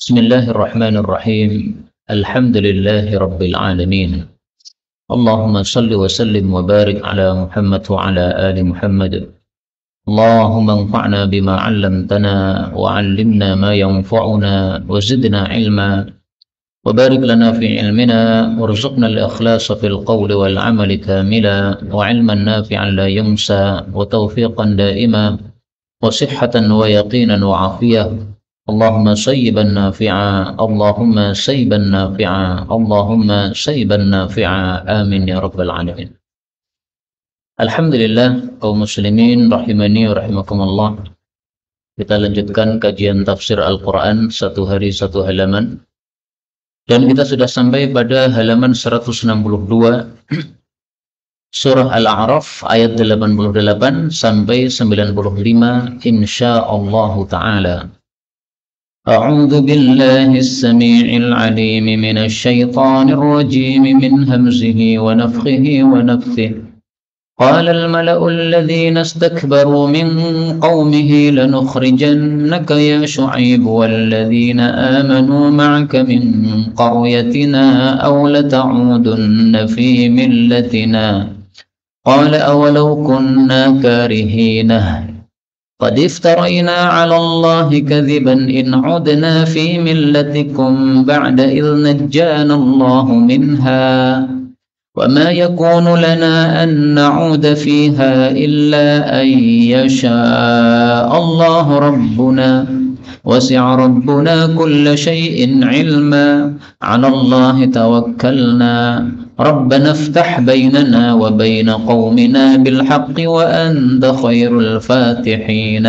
Bismillahirrahmanirrahim. Alhamdulillahi rabbil alamin. Allahumma salli wa sallim wa barik ala Muhammad wa ala ali Muhammad. Allahumma anfa'na bima 'allamtana wa 'allimna ma yanfa'una wa zidna ilma wa barik lana fi ilmina warzuqna al-ikhlasa fil qawli wal 'amali kamila wa 'ilman nafi'an la yunsa wa tawfiqan daima wa sihhatan wa yaqinan wa 'afiyah. Allahumma sayyiban nafi'a, Allahumma sayyiban nafi'a, Allahumma sayyiban nafi'a, amin ya rabbal alamin. Alhamdulillah, kaum muslimin rahimani wa rahimakumullah. Kita lanjutkan kajian tafsir Al-Quran, satu hari satu halaman. Dan kita sudah sampai pada halaman 162 surah Al-A'raf ayat 88 sampai 95 insyaallah ta'ala. أعوذ بالله السميع العليم من الشيطان الرجيم من همزه ونفخه ونفثه قال الملأ الذين استكبروا من قومه لنخرجنك يا شعيب والذين آمنوا معك من قريتنا أو لتعودن في ملتنا قال أولو كنا كارهين قد افترينا على الله كذبا إن عدنا في ملتكم بعد إذ نجانا الله منها وما يكون لنا أن نعود فيها إلا أن يشاء الله ربنا وسع ربنا كل شيء علما على الله توكلنا ربنا افتح بيننا وبين قومنا بالحق وأنت خير الفاتحين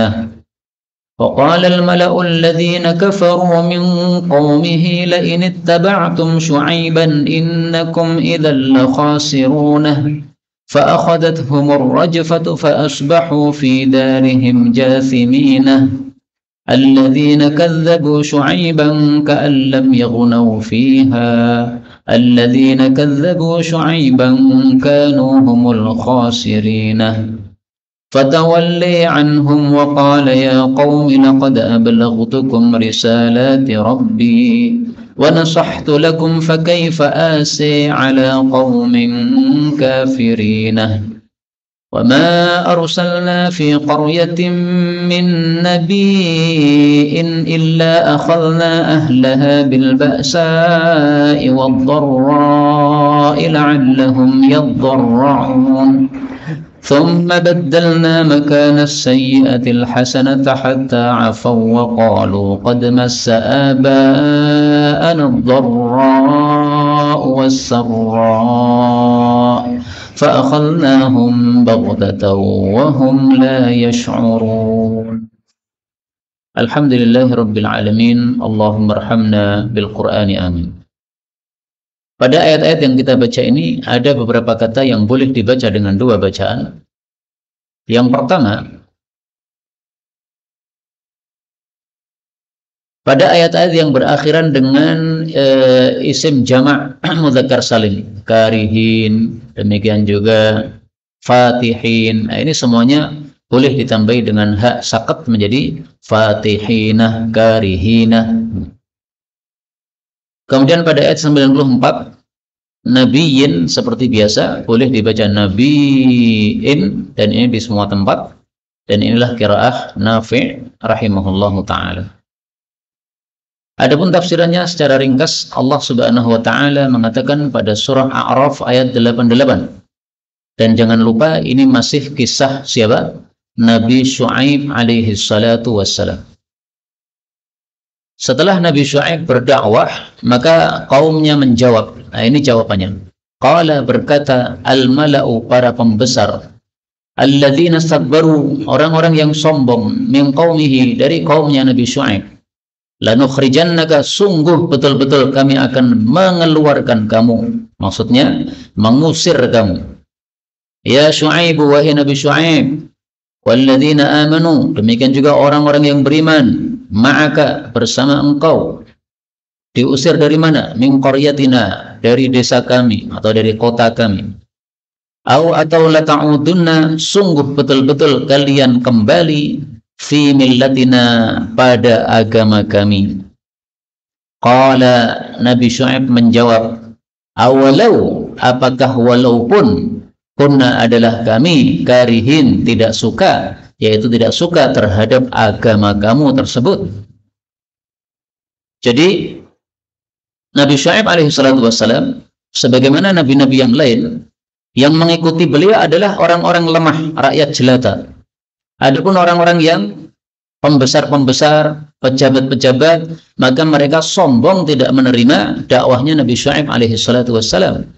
وقال الملأ الذين كفروا من قومه لئن اتبعتم شعيبا إنكم إذا لخاسرون فأخذتهم الرجفة فأصبحوا في دارهم جاثمين الذين كذبوا شعيبا كأن لم يغنوا فيها الذين كذبوا شعيبا كانوا هم الخاسرين فتولي عنهم وقال يا قوم لقد أبلغتكم رسالات ربي ونصحت لكم فكيف آسي على قوم كافرين وما أرسلنا في قرية من نبي إلا أخذنا أهلها بالبأساء والضراء لعلهم يضرعون ثم بدلنا مكان السيئة الحسنة حتى عفوا وقالوا قد مس آباءنا الضراء والسراء فأخذناهم بغتة وهم لا يشعرون. Alhamdulillahi rabbil alamin. Allahumma arhamna bil Qur'ani amin. Pada ayat-ayat yang kita baca ini ada beberapa kata yang boleh dibaca dengan dua bacaan. Yang pertama, pada ayat-ayat yang berakhiran dengan isim jamak mudzakkar salim, karihin, demikian juga fatihin. Nah, ini semuanya boleh ditambahi dengan hak sakat menjadi fatihinah, karihinah. Kemudian pada ayat 94 nabiyin seperti biasa boleh dibaca nabiin, dan ini di semua tempat, dan inilah qiraah Nafi' rahimahullahu taala. Adapun tafsirannya secara ringkas, Allah Subhanahu wa taala mengatakan pada surah A'raf ayat 88. Dan jangan lupa ini masih kisah siapa? Nabi Syuaib alaihi salatu wassalam. Setelah Nabi Syuaib berdakwah, maka kaumnya menjawab. Nah, ini jawabannya. Qala, berkata al-mala'u, para pembesar, alladzina istakbaru, orang-orang yang sombong, min qaumihi, dari kaumnya Nabi Syuaib. Lanukhrijannaka, sungguh betul-betul kami akan mengeluarkan kamu. Maksudnya mengusir kamu. Ya Syuaib, wahai Nabi Syuaib, walladzina amanu, demikian juga orang-orang yang beriman, ma'aka, bersama engkau. Diusir dari mana? Min qaryatina, dari desa kami atau dari kota kami. Atau lata'udunna, sungguh betul-betul kalian kembali fi millatina, pada agama kami. Qala, Nabi Syuaib menjawab, awalau, apakah walaupun, kunna adalah kami, karihin, tidak suka, yaitu tidak suka terhadap agama kamu tersebut. Jadi Nabi Syuaib alaihissalatu wassalam, sebagaimana nabi-nabi yang lain, yang mengikuti beliau adalah orang-orang lemah, rakyat jelata. Adapun orang-orang yang pembesar-pembesar, pejabat-pejabat, maka mereka sombong tidak menerima dakwahnya Nabi Syuaib alaihissalatu wassalam.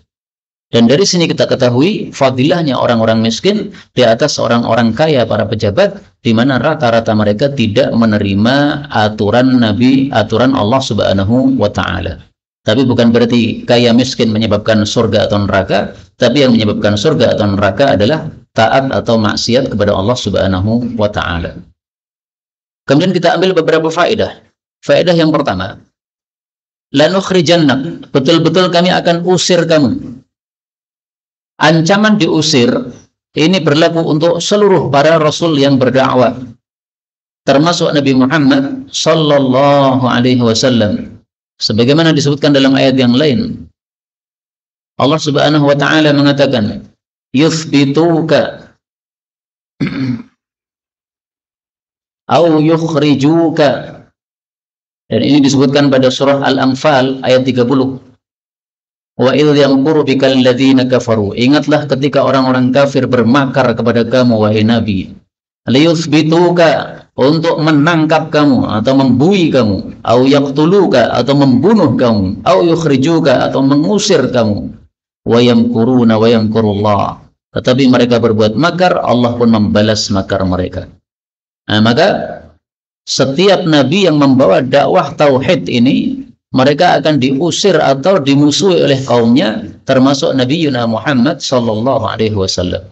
Dan dari sini kita ketahui fadilahnya orang-orang miskin di atas orang-orang kaya, para pejabat, di mana rata-rata mereka tidak menerima aturan Nabi, aturan Allah Subhanahu wa Ta'ala. Tapi bukan berarti kaya miskin menyebabkan surga atau neraka, tapi yang menyebabkan surga atau neraka adalah taat atau maksiat kepada Allah Subhanahu wa Ta'ala. Kemudian kita ambil beberapa faedah. Faedah yang pertama, lanukhrijannak, betul-betul kami akan usir kamu. Ancaman diusir ini berlaku untuk seluruh para rasul yang berdakwah, termasuk Nabi Muhammad sallallahu alaihi wasallam. Sebagaimana disebutkan dalam ayat yang lain, Allah Subhanahu wa Ta'ala mengatakan, yuthbituka au yukhrijuka. Dan ini disebutkan pada surah Al-Anfal ayat 30. Wa idh yamkuru bikal ladzina kafaru. Ingatlah ketika orang-orang kafir bermakar kepada kamu, wahai Nabi, liyuthbituka, untuk menangkap kamu atau membui kamu, au yaqtuluka, atau membunuh kamu, au yukhrijuka, atau mengusir kamu. Wa yamkuruna wa yamkurullah. Tetapi mereka berbuat makar, Allah pun membalas makar mereka. Nah, maka setiap nabi yang membawa dakwah tauhid ini, mereka akan diusir atau dimusuhi oleh kaumnya, termasuk Nabi Yuna Muhammad sallallahu alaihi wasallam.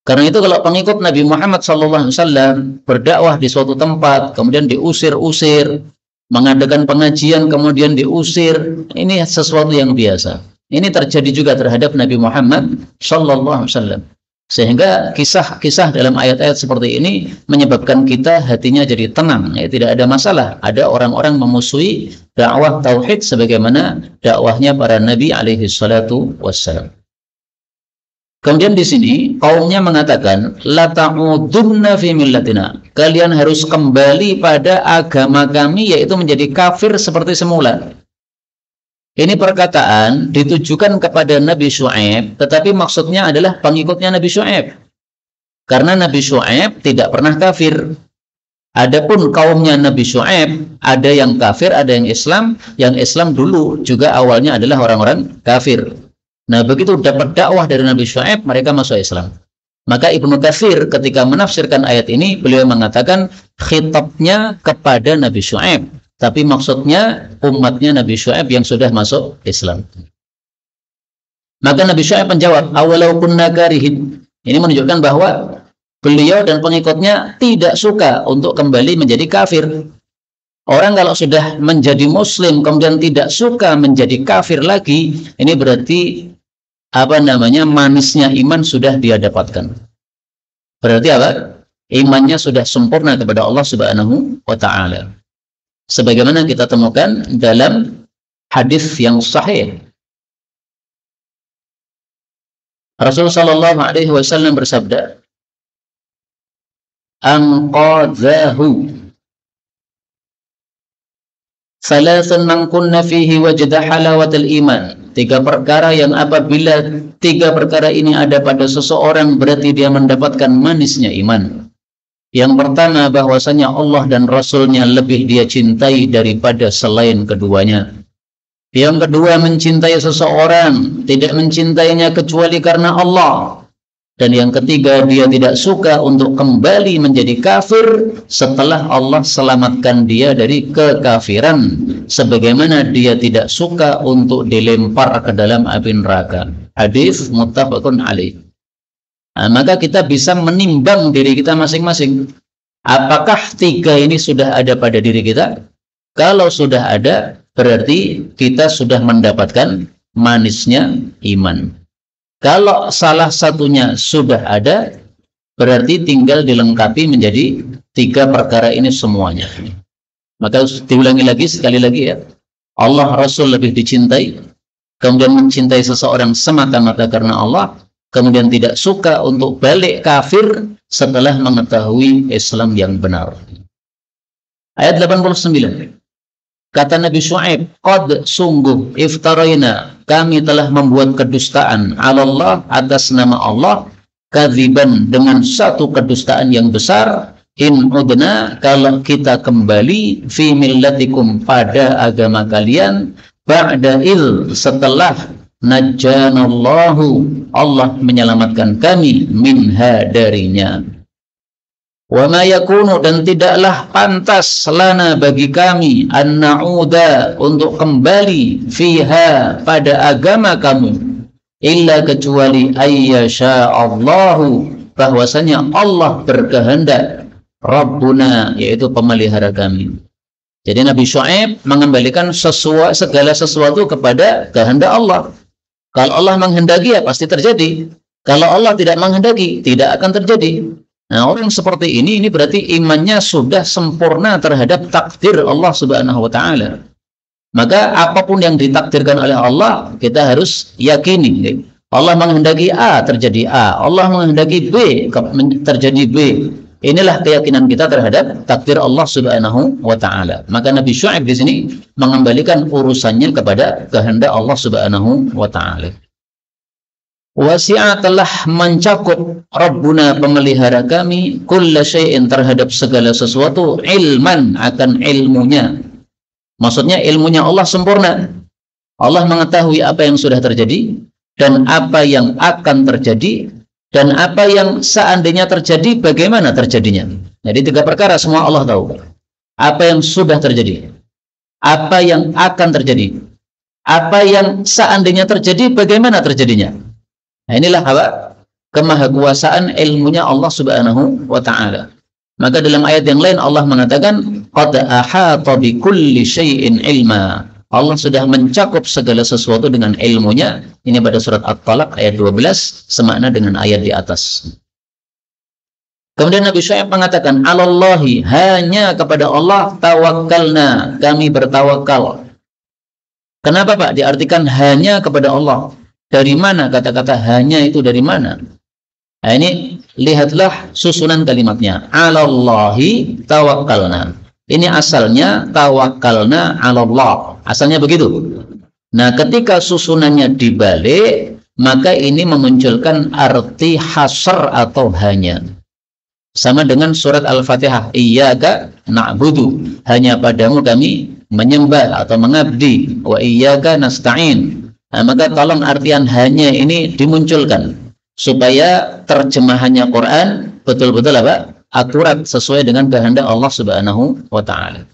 Karena itu kalau pengikut Nabi Muhammad sallallahu alaihi wasallam berdakwah di suatu tempat, kemudian diusir-usir, mengadakan pengajian kemudian diusir, ini sesuatu yang biasa. Ini terjadi juga terhadap Nabi Muhammad sallallahu alaihi wasallam. Sehingga kisah-kisah dalam ayat-ayat seperti ini menyebabkan kita hatinya jadi tenang, ya, tidak ada masalah. Ada orang-orang memusuhi dakwah tauhid sebagaimana dakwahnya para nabi alaihi salatu wassalam. Kemudian di sini kaumnya mengatakan, la ta'udunna fi millatina, kalian harus kembali pada agama kami, yaitu menjadi kafir seperti semula. Ini perkataan ditujukan kepada Nabi Syuaib, tetapi maksudnya adalah pengikutnya Nabi Syuaib. Karena Nabi Syuaib tidak pernah kafir. Adapun kaumnya Nabi Syuaib, ada yang kafir, ada yang Islam. Yang Islam dulu juga awalnya adalah orang-orang kafir. Nah, begitu dapat dakwah dari Nabi Syuaib, mereka masuk Islam. Maka Ibnu Katsir ketika menafsirkan ayat ini, beliau mengatakan khitabnya kepada Nabi Syuaib, tapi maksudnya umatnya Nabi Syuaib yang sudah masuk Islam. Maka Nabi Syuaib menjawab, awalau kunna karihin. Ini menunjukkan bahwa beliau dan pengikutnya tidak suka untuk kembali menjadi kafir. Orang kalau sudah menjadi muslim kemudian tidak suka menjadi kafir lagi, ini berarti manisnya iman sudah dia dapatkan. Berarti apa? Imannya sudah sempurna kepada Allah Subhanahu wa Ta'ala. Sebagaimana kita temukan dalam hadis yang sahih, Rasulullah sallallahu alaihi wasallam bersabda, anqadhahu salasun man kunna fihi wajada halawatul iman. Tiga perkara yang apabila tiga perkara ini ada pada seseorang, berarti dia mendapatkan manisnya iman. Yang pertama, bahwasanya Allah dan Rasulnya lebih dia cintai daripada selain keduanya. Yang kedua, mencintai seseorang, tidak mencintainya kecuali karena Allah. Dan yang ketiga, dia tidak suka untuk kembali menjadi kafir setelah Allah selamatkan dia dari kekafiran, sebagaimana dia tidak suka untuk dilempar ke dalam api neraka. Hadis muttafaqun alaih. Nah, maka kita bisa menimbang diri kita masing-masing. Apakah tiga ini sudah ada pada diri kita? Kalau sudah ada, berarti kita sudah mendapatkan manisnya iman. Kalau salah satunya sudah ada, berarti tinggal dilengkapi menjadi tiga perkara ini semuanya. Maka diulangi lagi sekali lagi ya. Allah Rasul lebih dicintai, kemudian mencintai seseorang semata-mata karena Allah, kemudian tidak suka untuk balik kafir setelah mengetahui Islam yang benar. Ayat 89. Kata Nabi Syuaib, qad sungguh iftaraina, kami telah membuat kedustaan ala Allah, atas nama Allah, kadziban, dengan satu kedustaan yang besar, in udna, kalau kita kembali, fi millatikum, pada agama kalian, ba'da il, setelah najjanallahu, Allah menyelamatkan kami, minha, darinya. Wa ma yakunu, dan tidaklah pantas lana, bagi kami, an na'uda, untuk kembali, fiha, pada agama kamu, illa, kecuali ayyasha Allahu, bahwasanya Allah berkehendak, Rabbuna, yaitu pemelihara kami. Jadi Nabi Syuaib mengembalikan segala sesuatu kepada kehendak Allah. Kalau Allah menghendaki, ya pasti terjadi. Kalau Allah tidak menghendaki, tidak akan terjadi. Nah, orang seperti ini berarti imannya sudah sempurna terhadap takdir Allah Subhanahu wa Ta'ala. Maka apapun yang ditakdirkan oleh Allah, kita harus yakini. Allah menghendaki A, terjadi A. Allah menghendaki B, terjadi B. Inilah keyakinan kita terhadap takdir Allah Subhanahu wa Ta'ala. Maka Nabi Syuaib di sini mengembalikan urusannya kepada kehendak Allah Subhanahu wa Ta'ala. Wasi'a, telah mencakup Rabbuna, pemelihara kami, kulla syai'in, terhadap segala sesuatu, ilman, akan ilmunya. Maksudnya ilmunya Allah sempurna. Allah mengetahui apa yang sudah terjadi, dan apa yang akan terjadi, dan apa yang seandainya terjadi, bagaimana terjadinya. Jadi 3 perkara semua Allah tahu. Apa yang sudah terjadi, apa yang akan terjadi, apa yang seandainya terjadi, bagaimana terjadinya. Nah, inilah apa? Kemahakuasaan ilmunya Allah Subhanahu wa Ta'ala. Maka dalam ayat yang lain Allah mengatakan, qad ahata bi kulli syai'in ilma. Allah sudah mencakup segala sesuatu dengan ilmunya. Ini pada surat At-Talaq ayat 12, semakna dengan ayat di atas. Kemudian Nabi Syuaib mengatakan, alallahi, hanya kepada Allah, tawakkalna, kami bertawakal. Kenapa Pak diartikan hanya kepada Allah? Dari mana kata-kata hanya itu, dari mana? Nah, ini lihatlah susunan kalimatnya. Alallahi tawakkalna. Ini asalnya tawakkalna alallah. Asalnya begitu. Nah, ketika susunannya dibalik, maka ini memunculkan arti hasr atau hanya. Sama dengan surat Al-Fatihah, iyyaka na'budu, hanya padamu kami menyembah atau mengabdi, wa iyyaka nasta'in. Nah, maka tolong artian hanya ini dimunculkan supaya terjemahannya Quran betul-betul apa? Akurat sesuai dengan kehendak Allah Subhanahu wa Ta'ala.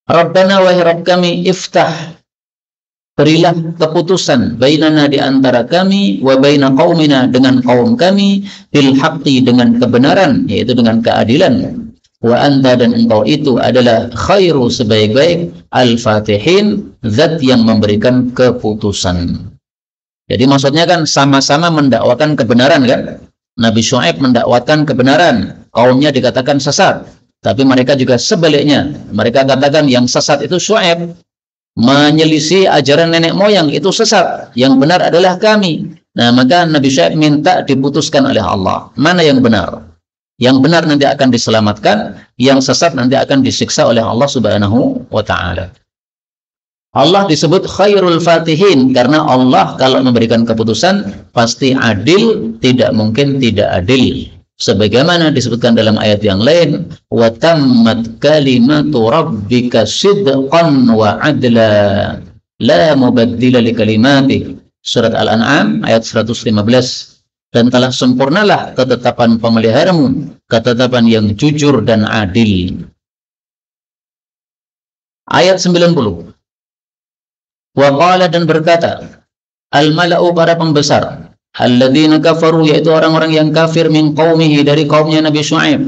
Rabbana, wahai Rabb kami, iftah, berilah keputusan, bainana, di antara kami, wa baina qaumina, dengan kaum kami, bil haqqi, dengan kebenaran, yaitu dengan keadilan. Wa anta, dan engkau itu adalah khairu, sebaik-baik al-fatihin, zat yang memberikan keputusan. Jadi maksudnya kan sama-sama mendakwakan kebenaran kan? Nabi Syuaib mendakwakan kebenaran, kaumnya dikatakan sesat. Tapi mereka juga sebaliknya, mereka katakan yang sesat itu Syuaib, menyelisih ajaran nenek moyang itu sesat, yang benar adalah kami. Nah, maka Nabi Syuaib minta diputuskan oleh Allah, mana yang benar. Yang benar nanti akan diselamatkan, yang sesat nanti akan disiksa oleh Allah Subhanahu wa Ta'ala. Allah disebut khairul fatihin karena Allah kalau memberikan keputusan pasti adil, tidak mungkin tidak adil. Sebagaimana disebutkan dalam ayat yang lain, wa tammat kalimatu rabbika sidqan wa adla, la mubaddila li kalimatihi. Surat Al-An'am ayat 115. Dan telah sempurnalah ketetapan pemeliharamu, ketetapan yang jujur dan adil. Ayat 90. Wa qala, dan berkata, al-mala'u, para pembesar, alladzina kafaru, yaitu orang-orang yang kafir, min qaumihi, dari kaumnya Nabi Syuaib,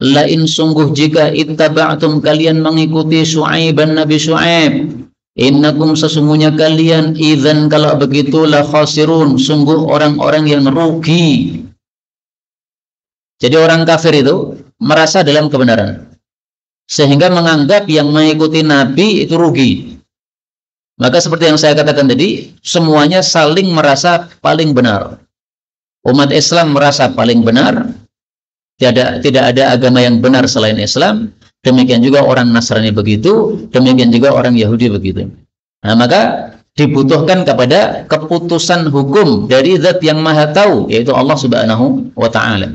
la in, sungguh jika ittaba'tum, kalian mengikuti Syuaiban, Nabi Syuaib, innakum, sesungguhnya kalian, idzan, kalau begitu, la khasirun, sungguh orang-orang yang rugi. Jadi orang kafir itu merasa dalam kebenaran, sehingga menganggap yang mengikuti Nabi itu rugi. Maka seperti yang saya katakan tadi, semuanya saling merasa paling benar. Umat Islam merasa paling benar, tidak ada agama yang benar selain Islam. Demikian juga orang Nasrani begitu, demikian juga orang Yahudi begitu. Nah, maka dibutuhkan kepada keputusan hukum dari Zat yang Maha Tahu, yaitu Allah Subhanahu wa taala.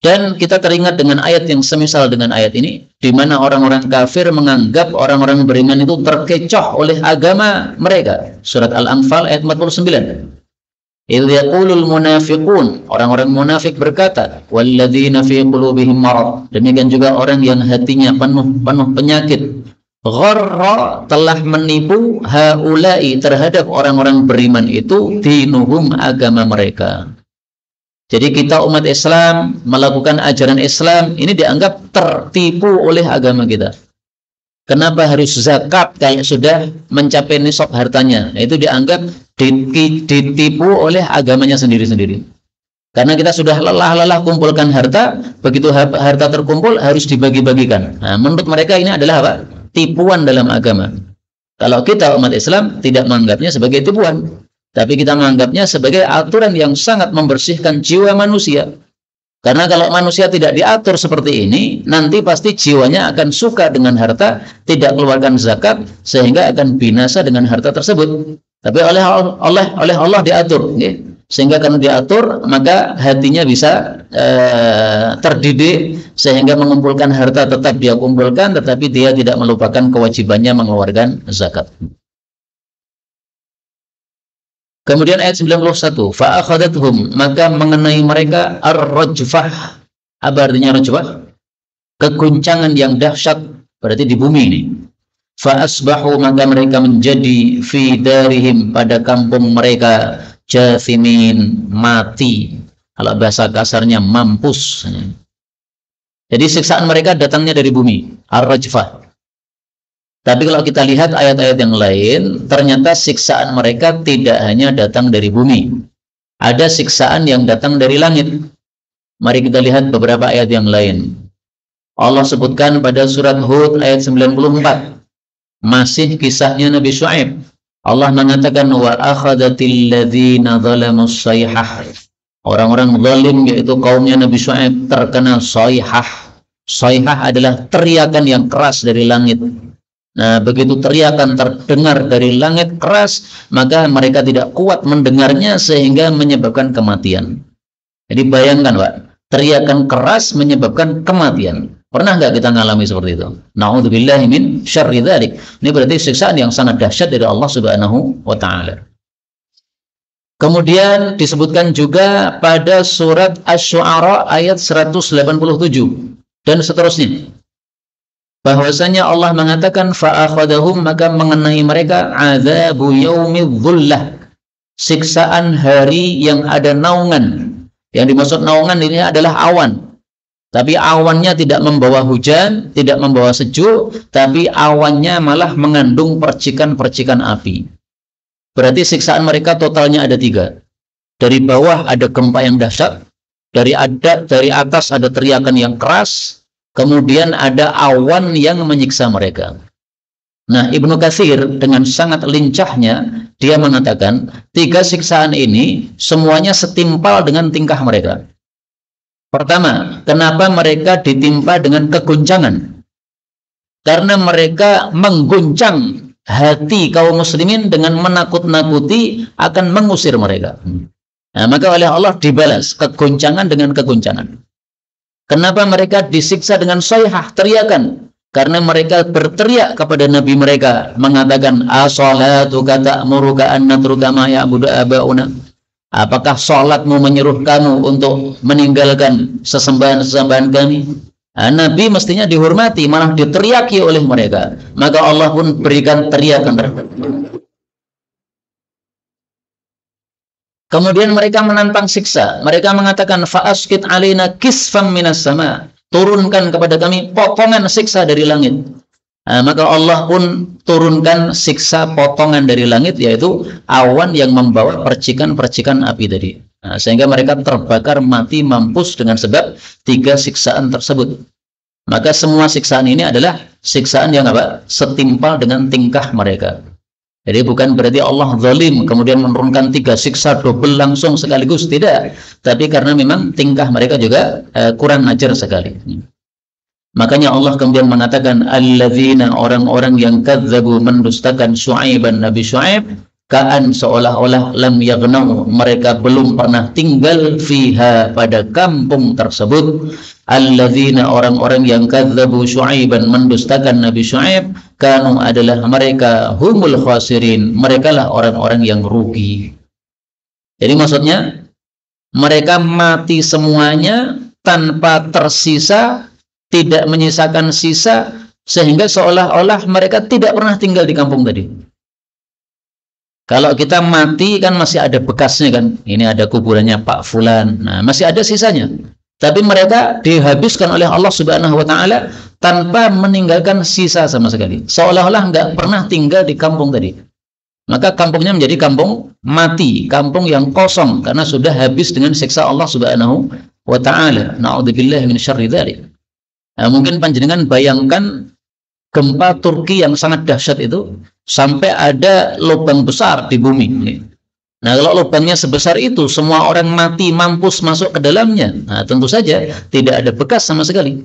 Dan kita teringat dengan ayat yang semisal dengan ayat ini, di mana orang-orang kafir menganggap orang-orang beriman itu terkecoh oleh agama mereka. Surat Al-Anfal ayat 49. Idz yaqulul munafiqun, orang-orang munafik berkata, walladzina fi qulubihim marad, demikian juga orang yang hatinya penuh penyakit, gharra, telah menipu haula'i, terhadap orang-orang beriman itu, dinuhum, agama mereka. Jadi kita umat Islam melakukan ajaran Islam ini dianggap tertipu oleh agama kita. Kenapa harus zakat kayak sudah mencapai nisab hartanya? Nah, itu dianggap ditipu oleh agamanya sendiri-sendiri. Karena kita sudah lelah-lelah kumpulkan harta, begitu harta terkumpul harus dibagi-bagikan. Nah, menurut mereka ini adalah apa? Tipuan dalam agama. Kalau kita umat Islam tidak menganggapnya sebagai tipuan, tapi kita menganggapnya sebagai aturan yang sangat membersihkan jiwa manusia. Karena kalau manusia tidak diatur seperti ini, nanti pasti jiwanya akan suka dengan harta, tidak keluarkan zakat, sehingga akan binasa dengan harta tersebut. Tapi oleh Allah diatur, okay? Sehingga karena diatur, maka hatinya bisa terdidik, sehingga mengumpulkan harta tetap dia kumpulkan, tetapi dia tidak melupakan kewajibannya mengeluarkan zakat. Kemudian ayat 91, fa'akhadathum, maka mengenai mereka ar-rajfah. Apa artinya rajfah? Keguncangan yang dahsyat, berarti di bumi ini. Fa'asbahu, maka mereka menjadi fi darihim, pada kampung mereka, jathimin, mati. Kalau bahasa kasarnya mampus. Jadi siksaan mereka datangnya dari bumi, ar-rajfah. Tapi kalau kita lihat ayat-ayat yang lain, ternyata siksaan mereka tidak hanya datang dari bumi. Ada siksaan yang datang dari langit. Mari kita lihat beberapa ayat yang lain. Allah sebutkan pada surat Hud ayat 94. Masih kisahnya Nabi Syuaib. Allah mengatakan, wa akhadatil ladzina zalamus sayhah. Orang-orang zalim, yaitu kaumnya Nabi Syuaib, terkena sayhah. Sayhah adalah teriakan yang keras dari langit. Nah, begitu teriakan terdengar dari langit keras, maka mereka tidak kuat mendengarnya sehingga menyebabkan kematian. Jadi bayangkan, Pak, teriakan keras menyebabkan kematian. Pernah nggak kita ngalami seperti itu? Na'udzubillahi min syarri dzalik. Ini berarti siksaan yang sangat dahsyat dari Allah Subhanahu wa taala. Kemudian disebutkan juga pada surat Asy-Syu'ara ayat 187 dan seterusnya. Bahwasanya Allah mengatakan fa'akhadahum, maka mengenai mereka adzabu yaumidz dzullah, siksaan hari yang ada naungan. Yang dimaksud naungan ini adalah awan. Tapi awannya tidak membawa hujan, tidak membawa sejuk, tapi awannya malah mengandung percikan-percikan api. Berarti siksaan mereka totalnya ada 3. Dari bawah ada gempa yang dahsyat, dari atas ada teriakan yang keras, kemudian ada awan yang menyiksa mereka. Nah, Ibnu Katsir dengan sangat lincahnya, dia mengatakan 3 siksaan ini semuanya setimpal dengan tingkah mereka. Pertama, kenapa mereka ditimpa dengan keguncangan? Karena mereka mengguncang hati kaum muslimin dengan menakut-nakuti akan mengusir mereka. Nah, maka oleh Allah dibalas keguncangan dengan keguncangan. Kenapa mereka disiksa dengan sayhah, teriakan? Karena mereka berteriak kepada Nabi mereka, mengatakan, as-salatuka ta'muruka an natruka ma ya'budu aba'una. Apakah salatmu menyuruh kamu untuk meninggalkan sesembahan-sesembahan kami? Nah, Nabi mestinya dihormati, malah diteriaki oleh mereka. Maka Allah pun berikan teriakan. Kemudian mereka menantang siksa. Mereka mengatakan, fa'asqit alaina kisfam minas sama. Turunkan kepada kami potongan siksa dari langit. Nah, maka Allah pun turunkan siksa potongan dari langit, yaitu awan yang membawa percikan-percikan api tadi. Nah, sehingga mereka terbakar mati mampus dengan sebab 3 siksaan tersebut. Maka semua siksaan ini adalah siksaan yang apa? Setimpal dengan tingkah mereka. Jadi bukan berarti Allah zalim kemudian menurunkan 3 siksa double langsung sekaligus, tidak. Tapi karena memang tingkah mereka juga kurang ajar sekali. Makanya Allah kemudian mengatakan alladzina, orang-orang yang kadzabu, mendustakan Syuaiban, Nabi Syuaib, kaan seolah-olah lam yaghnau, mereka belum pernah tinggal fiha, pada kampung tersebut. Alladzina, orang-orang yang kadzabu Syuaiban, mendustakan Nabi Syuaib, kanu, adalah mereka humul khasirin, mereka lah orang-orang yang rugi. Jadi maksudnya mereka mati semuanya tanpa tersisa, tidak menyisakan sisa, sehingga seolah-olah mereka tidak pernah tinggal di kampung tadi. Kalau kita mati kan masih ada bekasnya kan, ini ada kuburannya Pak Fulan, nah masih ada sisanya. Tapi mereka dihabiskan oleh Allah Subhanahu wa Ta'ala tanpa meninggalkan sisa sama sekali, seolah-olah nggak pernah tinggal di kampung tadi. Maka kampungnya menjadi kampung mati, kampung yang kosong, karena sudah habis dengan siksa Allah Subhanahu wa Ta'ala. Na'udzubillahi min syarri dzalik. Nah, mungkin panjenengan bayangkan gempa Turki yang sangat dahsyat itu, sampai ada lubang besar di bumi. Nah, kalau lubangnya sebesar itu, semua orang mati, mampus masuk ke dalamnya, nah tentu saja tidak ada bekas sama sekali.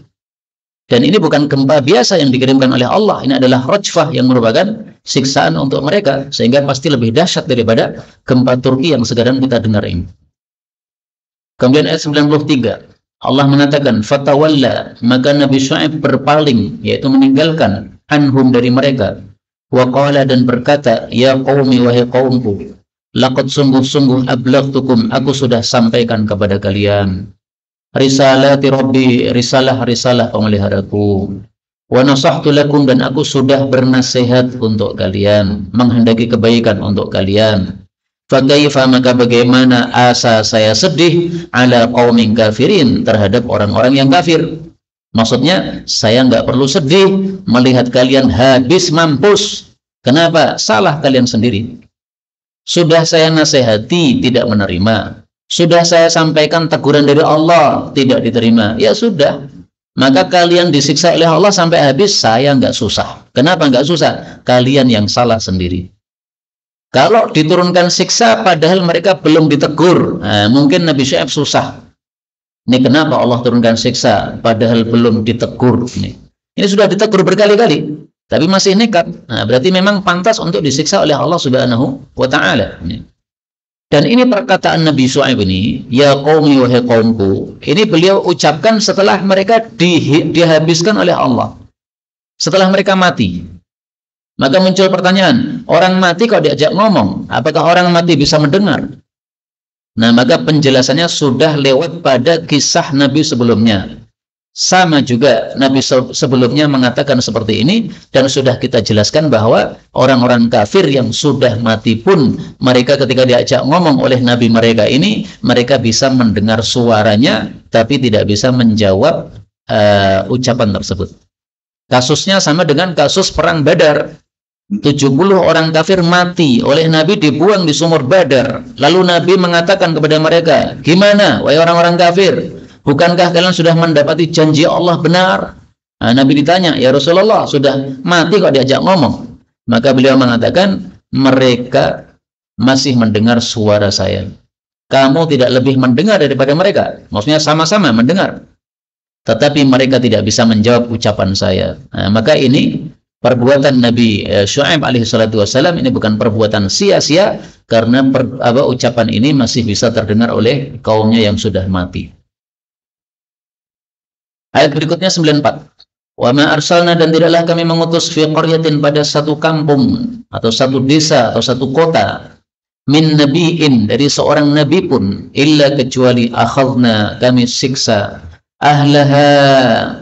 Dan ini bukan gempa biasa yang dikirimkan oleh Allah, ini adalah rajfah yang merupakan siksaan untuk mereka, sehingga pasti lebih dahsyat daripada gempa Turki yang sekarang kita dengar ini. Kemudian ayat 93, Allah mengatakan fatawalla, maka Nabi Syuaib berpaling, yaitu meninggalkan, anhum, dari mereka. Wa qala, dan berkata, ya qaumi, wahai qaumku, laqad sungguh-sungguh ablaghtukum, aku sudah sampaikan kepada kalian, risalati rabbi, risalah-risalah pemeliharaku, wa nasahtu lakum, dan aku sudah bernasihat untuk kalian, menghendaki kebaikan untuk kalian. Fakaifa, maka bagaimana, asa, saya sedih, ala qaumin kafirin, terhadap orang-orang yang kafir. Maksudnya saya nggak perlu sedih melihat kalian habis mampus. Kenapa? Salah kalian sendiri. Sudah saya nasihati, tidak menerima. Sudah saya sampaikan teguran dari Allah, tidak diterima. Ya sudah, maka kalian disiksa oleh Allah sampai habis, saya nggak susah. Kenapa nggak susah? Kalian yang salah sendiri. Kalau diturunkan siksa padahal mereka belum ditegur, nah, mungkin Nabi Syuaib susah. Ini kenapa Allah turunkan siksa padahal belum ditegur? Ini sudah ditegur berkali-kali, tapi masih nekat. Nah, berarti memang pantas untuk disiksa oleh Allah Subhanahu wa Ta'ala. Dan ini perkataan Nabi Syuaib ini, ya qaumi, wahai qaumku, ini beliau ucapkan setelah mereka dihabiskan oleh Allah, setelah mereka mati. Maka muncul pertanyaan, orang mati kalau diajak ngomong, apakah orang mati bisa mendengar? Nah, maka penjelasannya sudah lewat pada kisah Nabi sebelumnya. Sama juga Nabi sebelumnya mengatakan seperti ini, dan sudah kita jelaskan bahwa orang-orang kafir yang sudah mati pun, mereka ketika diajak ngomong oleh Nabi mereka ini, mereka bisa mendengar suaranya, tapi tidak bisa menjawab ucapan tersebut. Kasusnya sama dengan kasus perang Badar. 70 orang kafir mati oleh Nabi, dibuang di sumur Badar. Lalu Nabi mengatakan kepada mereka, gimana wahai orang-orang kafir, bukankah kalian sudah mendapati janji Allah benar? Nah, Nabi ditanya, ya Rasulullah, sudah mati kok diajak ngomong? Maka beliau mengatakan, mereka masih mendengar suara saya. Kamu tidak lebih mendengar daripada mereka. Maksudnya sama-sama mendengar, tetapi mereka tidak bisa menjawab ucapan saya. Nah, maka ini perbuatan Nabi Syuaib alaihissalatu wassalam ini bukan perbuatan sia-sia, karena ucapan ini masih bisa terdengar oleh kaumnya yang sudah mati. Ayat berikutnya 94. Wa ma arsalna, dan tidaklah kami mengutus fi qaryatin, pada satu kampung atau satu desa atau satu kota, min nabiin, dari seorang nabi pun, illa, kecuali akhadna, kami siksa, ahlaha,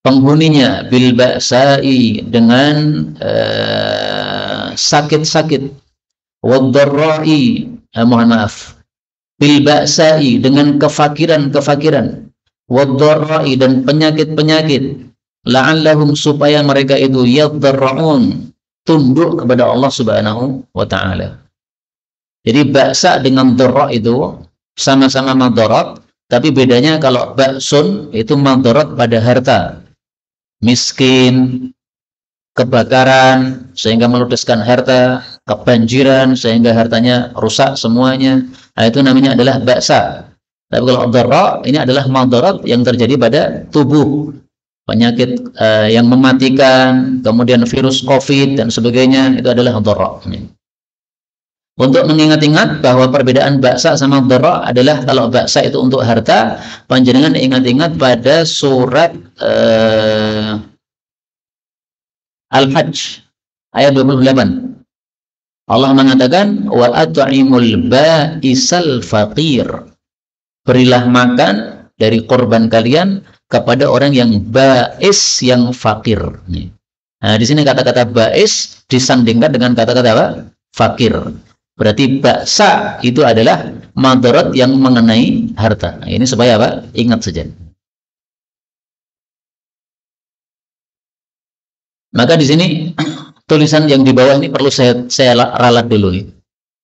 penghuninya, bil ba'sa'i, dengan sakit-sakit, wadh-dharra'i, mohon maaf, bil ba'sa'i, dengan kefakiran-kefakiran, wadh-dharra'i, dan penyakit-penyakit, la'allahum, supaya mereka itu yadh-dharra'un, tunduk kepada Allah Subhanahu wa Ta'ala. Jadi ba'sa dengan dharra' itu sama-sama madarat, Tapi bedanya kalau baksun itu madarat pada harta, miskin, kebakaran sehingga meludeskan harta, kebanjiran sehingga hartanya rusak semuanya. Nah, itu namanya adalah baksa. Tapi kalau dharra ini adalah madarat yang terjadi pada tubuh, penyakit yang mematikan, kemudian virus COVID dan sebagainya, itu adalah dharra. Untuk mengingat-ingat bahwa perbedaan baksa sama dharra adalah kalau baksa itu untuk harta, panjenengan ingat-ingat pada surat Al-Hajj ayat 28. Allah mengatakan wa at'imul ba'isal faqir. Berilah makan dari korban kalian kepada orang yang ba'is, yang fakir. Nah, di sini kata-kata ba'is disandingkan dengan kata-kata apa? Fakir. Berarti baksa itu adalah madarat yang mengenai harta. Nah, ini supaya apa? Ingat saja. Maka di sini tulisan yang di bawah ini perlu saya ralat dulu nih.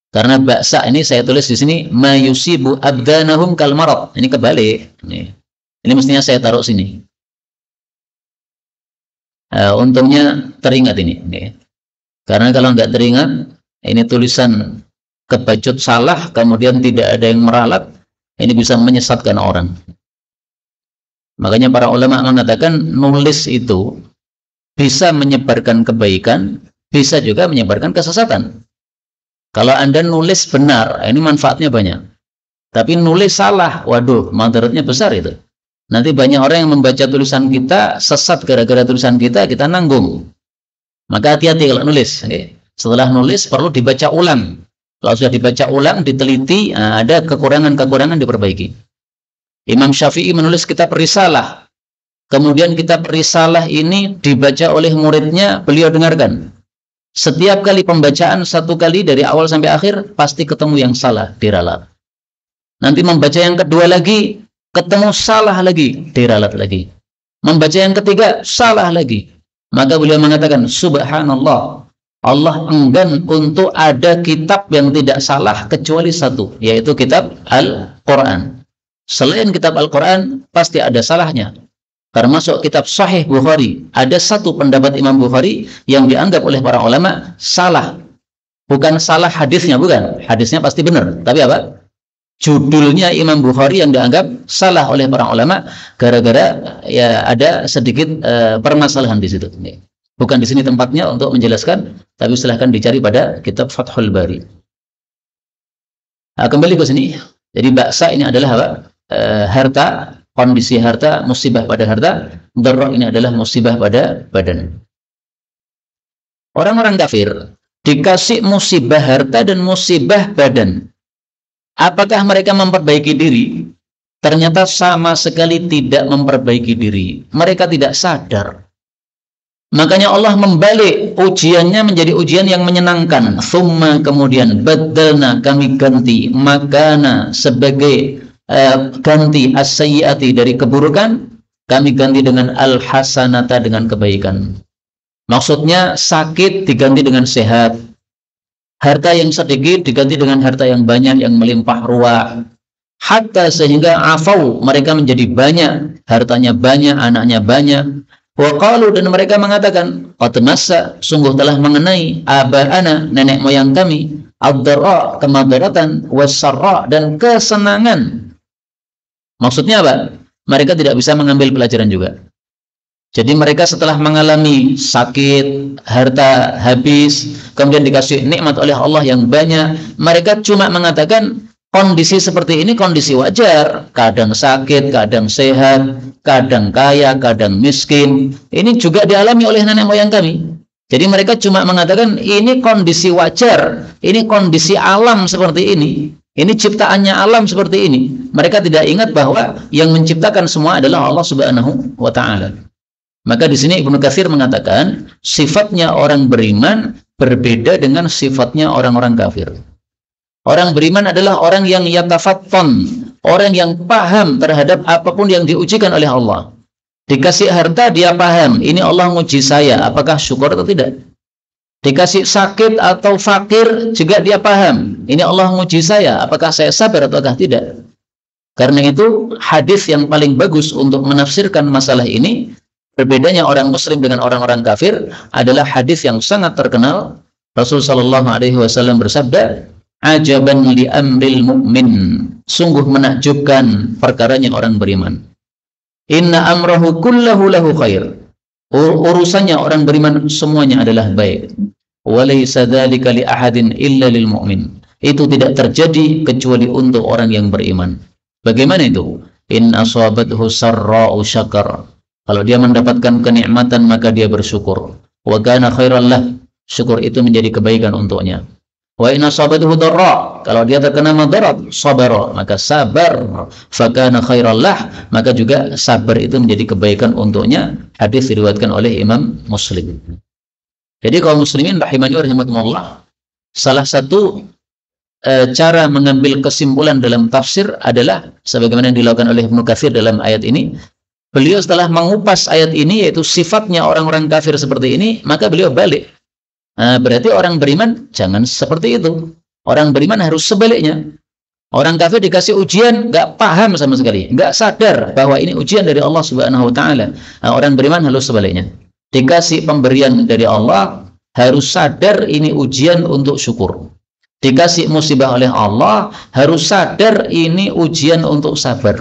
Karena baksa ini saya tulis di sini mayusibu abdanahum kal marad. Ini kebalik. Ini mestinya saya taruh sini. Untungnya teringat ini. Karena kalau nggak teringat, ini tulisan kebacut salah, kemudian tidak ada yang meralat, ini bisa menyesatkan orang. Makanya para ulama mengatakan nulis itu bisa menyebarkan kebaikan, bisa juga menyebarkan kesesatan. Kalau Anda nulis benar, ini manfaatnya banyak. Tapi nulis salah, waduh, madaratnya besar itu. Nanti banyak orang yang membaca tulisan kita sesat gara-gara tulisan kita nanggung. Maka hati-hati kalau nulis. Setelah nulis perlu dibaca ulang. Kalau sudah dibaca ulang, diteliti, ada kekurangan-kekurangan diperbaiki. Imam Syafi'i menulis kitab Risalah. Kemudian kitab Risalah ini dibaca oleh muridnya, beliau dengarkan. Setiap kali pembacaan, satu kali dari awal sampai akhir, pasti ketemu yang salah, diralat. Nanti membaca yang kedua lagi, ketemu salah lagi, diralat lagi. Membaca yang ketiga, salah lagi. Maka beliau mengatakan, subhanallah, Allah enggan untuk ada kitab yang tidak salah kecuali satu, yaitu kitab Al-Quran. Selain kitab Al-Quran, pasti ada salahnya. Termasuk kitab Sahih Bukhari. Ada satu pendapat Imam Bukhari yang dianggap oleh para ulama salah. Bukan salah hadisnya, bukan. Hadisnya pasti benar. Tapi apa? Judulnya Imam Bukhari yang dianggap salah oleh para ulama gara-gara ya ada sedikit permasalahan di situ. Bukan di sini tempatnya untuk menjelaskan, tapi silahkan dicari pada kitab Fathul Bari. Nah, kembali ke sini. Jadi baksa ini adalah apa? Harta, kondisi harta, musibah pada harta. Dharra ini adalah musibah pada badan. Orang-orang kafir dikasih musibah harta dan musibah badan. Apakah mereka memperbaiki diri? Ternyata sama sekali tidak memperbaiki diri. Mereka tidak sadar. Makanya Allah membalik ujiannya menjadi ujian yang menyenangkan. Thumma, kemudian badalna, kami ganti makana sebagai ganti as-sayyiati dari keburukan, kami ganti dengan al-hasanata dengan kebaikan. Maksudnya sakit diganti dengan sehat, harta yang sedikit diganti dengan harta yang banyak, yang melimpah ruah, hatta sehingga afau, mereka menjadi banyak, hartanya banyak, anaknya banyak. Wa qalu, dan mereka mengatakan, qad massa, sungguh telah mengenai aba'ana, nenek moyang kami, ad-dharra, kemadaratan, was-sarra, dan kesenangan. Maksudnya apa? Mereka tidak bisa mengambil pelajaran juga. Jadi mereka setelah mengalami sakit, harta habis, kemudian dikasih nikmat oleh Allah yang banyak, mereka cuma mengatakan kondisi seperti ini kondisi wajar. Kadang sakit, kadang sehat, kadang kaya, kadang miskin. Ini juga dialami oleh nenek moyang kami. Jadi mereka cuma mengatakan ini kondisi wajar, ini kondisi alam seperti ini. Ini ciptaannya alam seperti ini. Mereka tidak ingat bahwa yang menciptakan semua adalah Allah Subhanahu wa Ta'ala. Maka di sini Ibnu Katsir mengatakan sifatnya orang beriman berbeda dengan sifatnya orang-orang kafir. Orang beriman adalah orang yang yatafatton, orang yang paham terhadap apapun yang diujikan oleh Allah. Dikasih harta dia paham, ini Allah nguji saya, apakah syukur atau tidak. Dikasih sakit atau fakir juga dia paham, ini Allah nguji saya, apakah saya sabar ataukah tidak. Karena itu hadis yang paling bagus untuk menafsirkan masalah ini, berbedanya orang muslim dengan orang-orang kafir, adalah hadis yang sangat terkenal. Rasul sallallahu alaihi wasallam bersabda, "Ajaban li amril mu'min." Sungguh menakjubkan perkaranya orang beriman. Inna amrahu kullahu lahu khair. Urusannya orang beriman semuanya adalah baik. Walaysa dzalika li ahadin illa lil mu'min. Itu tidak terjadi kecuali untuk orang yang beriman. Bagaimana itu? In asabathu sarra'u syakar. Kalau dia mendapatkan kenikmatan maka dia bersyukur. Wa kana khairan lah. Syukur itu menjadi kebaikan untuknya. Wa in asabathu dharra. Kalau dia terkena madarat, sabara, maka sabar. Fa kana khairan lah, maka juga sabar itu menjadi kebaikan untuknya. Hadis diriwayatkan oleh Imam Muslim. Jadi kaum muslimin rahimani wa rahimakumullah, salah satu cara mengambil kesimpulan dalam tafsir adalah sebagaimana yang dilakukan oleh Ibnu Katsir dalam ayat ini. Beliau setelah mengupas ayat ini, yaitu sifatnya orang-orang kafir seperti ini, maka beliau balik. Nah, berarti orang beriman jangan seperti itu. Orang beriman harus sebaliknya. Orang kafir dikasih ujian, nggak paham sama sekali, nggak sadar bahwa ini ujian dari Allah Subhanahu Wa Taala. Nah, orang beriman harus sebaliknya. Dikasih pemberian dari Allah, harus sadar ini ujian untuk syukur. Dikasih musibah oleh Allah, harus sadar ini ujian untuk sabar.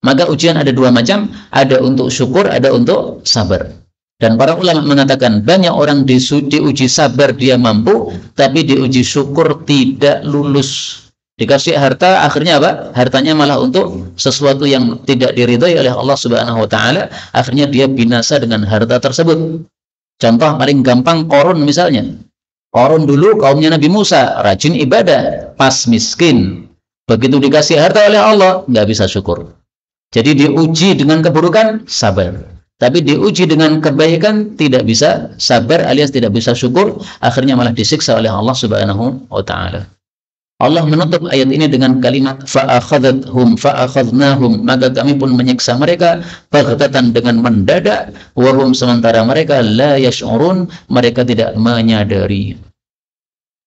Maka ujian ada dua macam, ada untuk syukur, ada untuk sabar. Dan para ulama mengatakan banyak orang diuji sabar dia mampu, tapi diuji syukur tidak lulus. Dikasih harta, akhirnya apa? Hartanya malah untuk sesuatu yang tidak diridhai oleh Allah Subhanahu Wa Taala. Akhirnya dia binasa dengan harta tersebut. Contoh paling gampang Qarun misalnya. Qarun dulu kaumnya Nabi Musa, rajin ibadah, pas miskin. Begitu dikasih harta oleh Allah, nggak bisa syukur. Jadi diuji dengan keburukan, sabar. Tapi diuji dengan kebaikan, tidak bisa sabar alias tidak bisa syukur. Akhirnya malah disiksa oleh Allah Subhanahu Wa Taala. Allah menutup ayat ini dengan kalimat fa'akhadhum fa'akhadnahum, maka kami pun menyiksa mereka baghtatan dengan mendadak, wahum sementara mereka la yash'urun, mereka tidak menyadari.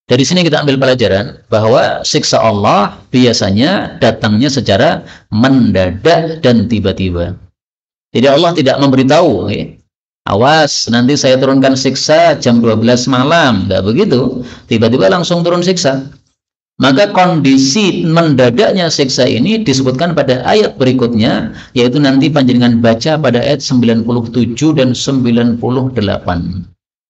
Dari sini kita ambil pelajaran bahwa siksa Allah biasanya datangnya secara mendadak dan tiba-tiba. Jadi Allah tidak memberitahu, awas nanti saya turunkan siksa jam 12 malam, nggak begitu. Tiba-tiba langsung turun siksa. Maka kondisi mendadaknya siksa ini disebutkan pada ayat berikutnya, yaitu nanti panjenengan baca pada ayat 97 dan 98.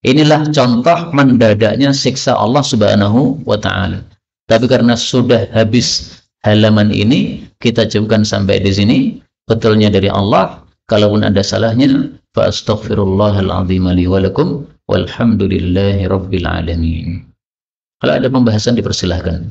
Inilah contoh mendadaknya siksa Allah Subhanahu Wa Taala. Tapi karena sudah habis halaman ini, kita cukupkan sampai di sini. Betulnya dari Allah. Kalaupun ada salahnya, fa astaghfirullahal azim li wa lakum walhamdulillahi rabbil alamin. Kalau ada pembahasan dipersilahkan.